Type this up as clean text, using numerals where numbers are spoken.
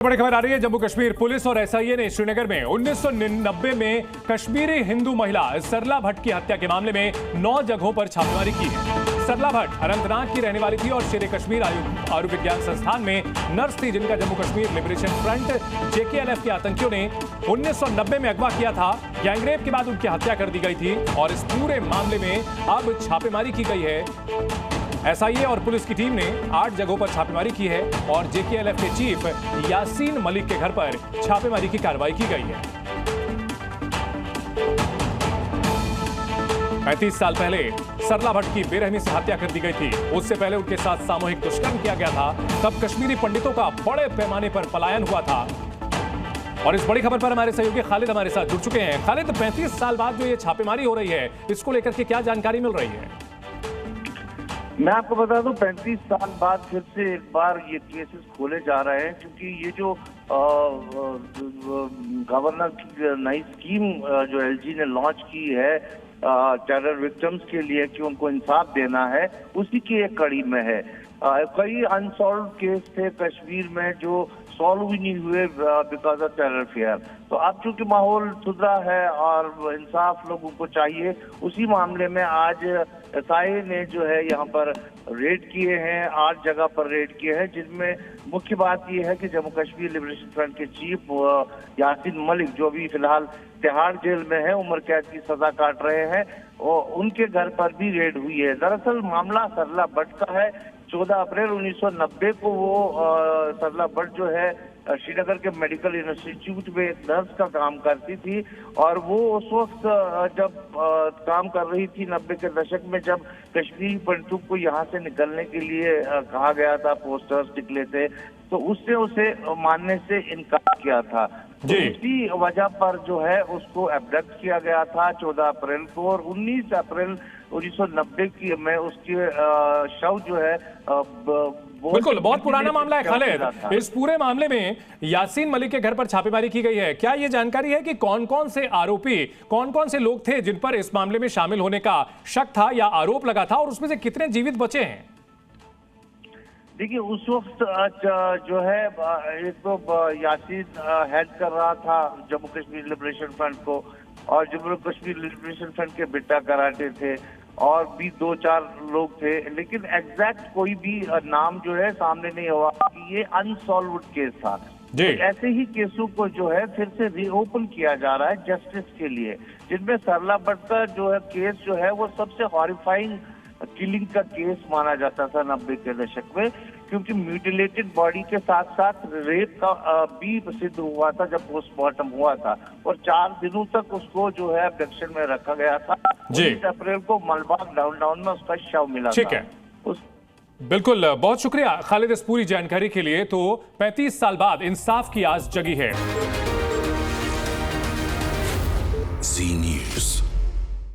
बड़ी खबर आ रही है। जम्मू कश्मीर पुलिस और एसआईए ने श्रीनगर में 1999 में कश्मीरी हिंदू महिला सरला भट्ट की हत्या के मामले में 9 जगहों पर छापेमारी की है। सरला भट्ट अनंतनाग की रहने वाली थी और शेर कश्मीर आयुर्विज्ञान संस्थान में नर्स थी, जिनका Jammu Kashmir liberation front JKLF के आतंकियों ने 1990 में अगवा किया था। गैंगरेप के बाद उनकी हत्या कर दी गई थी और इस पूरे मामले में अब छापेमारी की गई है। एसआईए और पुलिस की टीम ने 8 जगहों पर छापेमारी की है और जेकेएलएफ के चीफ यासीन मलिक के घर पर छापेमारी की कार्रवाई की गई है। 35 साल पहले सरला भट्ट की बेरहमी से हत्या कर दी गई थी। उससे पहले उनके साथ सामूहिक दुष्कर्म किया गया था। तब कश्मीरी पंडितों का बड़े पैमाने पर पलायन हुआ था। और इस बड़ी खबर पर हमारे सहयोगी खालिद हमारे साथ जुड़ चुके हैं। खालिद, 35 साल बाद जो ये छापेमारी हो रही है, इसको लेकर के क्या जानकारी मिल रही है? मैं आपको बता दूं, 35 साल बाद फिर से एक बार ये केसेस खोले जा रहे हैं, क्योंकि ये जो गवर्नर की नई स्कीम जो एलजी ने लॉन्च की है टेरर विक्टिम्स के लिए कि उनको इंसाफ देना है, उसी की एक कड़ी में है। कई अनसॉल्व केस थे कश्मीर में जो सॉल्व भी नहीं हुए बिकॉज ऑफ टेरर फियर। तो अब चूंकि माहौल सुधरा है और इंसाफ लोगों को चाहिए, उसी मामले में आज एसआईए ने जो है यहाँ पर रेड किए हैं, 8 जगह पर रेड किए हैं, जिनमें मुख्य बात यह है कि जम्मू कश्मीर लिबरेशन फ्रंट के चीफ यासीन मलिक, जो अभी फिलहाल तिहाड़ जेल में है, उम्र कैद की सजा काट रहे हैं, और उनके घर पर भी रेड हुई है। दरअसल मामला सरला भट्ट का है। 14 अप्रैल 1990 को वो सरला भट्ट जो है श्रीनगर के मेडिकल इंस्टीट्यूट में एक नर्स का काम करती थी, और वो उस वक्त जब काम कर रही थी 90 के दशक में, जब कश्मीरी पंडितों को यहाँ से निकलने के लिए कहा गया था, पोस्टर्स निकले थे, तो उससे उसे मानने से इनकार किया था। तो इसी वजह पर जो है उसको एब्डक्ट किया गया था 14 अप्रैल को, और 19 अप्रैल 1990 की में उसके शव जो है बिल्कुल बहुत पुराना मामला है खालिद। इस पूरे मामले में यासीन मलिक के घर पर छापेमारी की गई है। क्या ये जानकारी है कि कौन कौन से आरोपी, कौन कौन से लोग थे जिन पर इस मामले में शामिल होने का शक था या आरोप लगा था, और उसमें से कितने जीवित बचे हैं? देखिए, उस वक्त जो है एक तो यासीन हेड कर रहा था जम्मू कश्मीर लिबरेशन फ्रंट को, और जम्मू कश्मीर लिबरेशन फ्रंट के बिट्टा कराटे थे, और भी 2-4 लोग थे, लेकिन एग्जैक्ट कोई भी नाम जो है सामने नहीं हुआ कि ये अनसॉल्व्ड केस था। तो ऐसे ही केसों को जो है फिर से रीओपन किया जा रहा है जस्टिस के लिए, जिनमें सरला भट्ट का जो है केस जो है वो सबसे हॉरिफाइंग किलिंग का केस माना जाता था 90 के दशक में, क्योंकि म्यूटिलेटेड बॉडी के साथ साथ रेप का भी सिद्ध हुआ था जब पोस्टमार्टम हुआ था, और 4 दिनों तक उसको जो है एब्डक्शन में रखा गया था। 19 अप्रैल को मलबाग डाउनटाउन में उसका शव मिला था। ठीक है, बिल्कुल, बहुत शुक्रिया खालिद इस पूरी जानकारी के लिए। तो 35 साल बाद इंसाफ की आस जगी है। जी न्यूज़।